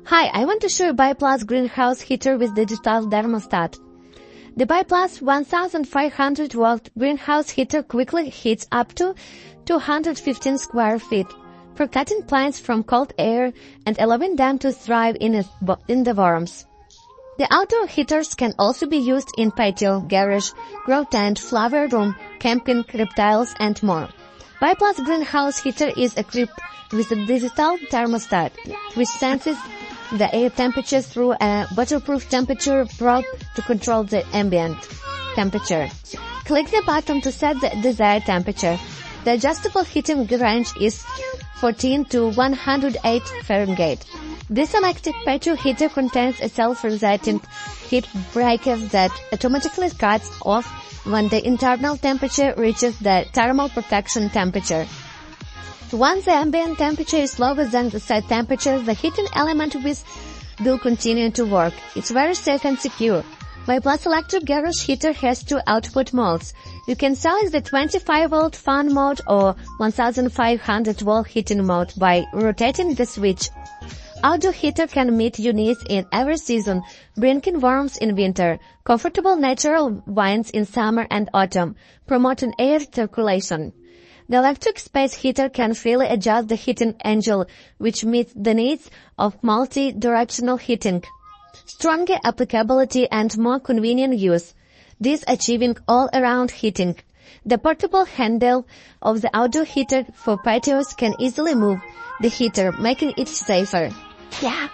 Hi, I want to show you Buyplus Greenhouse Heater with digital thermostat. The Buyplus 1500 volt greenhouse heater quickly heats up to 215 square feet, protecting plants from cold air and allowing them to thrive in the warmth. The outdoor heaters can also be used in patio, garage, grow tent, flower room, camping, reptiles, and more. Buyplus Greenhouse Heater is equipped with a digital thermostat, which senses the air temperature through a waterproof temperature probe to control the ambient temperature. Click the button to set the desired temperature. The adjustable heating range is 14 to 108 Fahrenheit. This electric patio heater contains a self-resetting heat breaker that automatically cuts off when the internal temperature reaches the thermal protection temperature. Once the ambient temperature is lower than the set temperature, the heating element will continue to work. It's very safe and secure. Buyplus electric garage heater has two output modes. You can select the 25-volt fan mode or 1500-volt heating mode by rotating the switch. Outdoor heater can meet your needs in every season, bringing warmth in winter, comfortable natural winds in summer and autumn, promoting air circulation. The electric space heater can freely adjust the heating angle, which meets the needs of multi-directional heating, stronger applicability and more convenient use, this achieving all-around heating. The portable handle of the outdoor heater for patios can easily move the heater, making it safer. Yeah.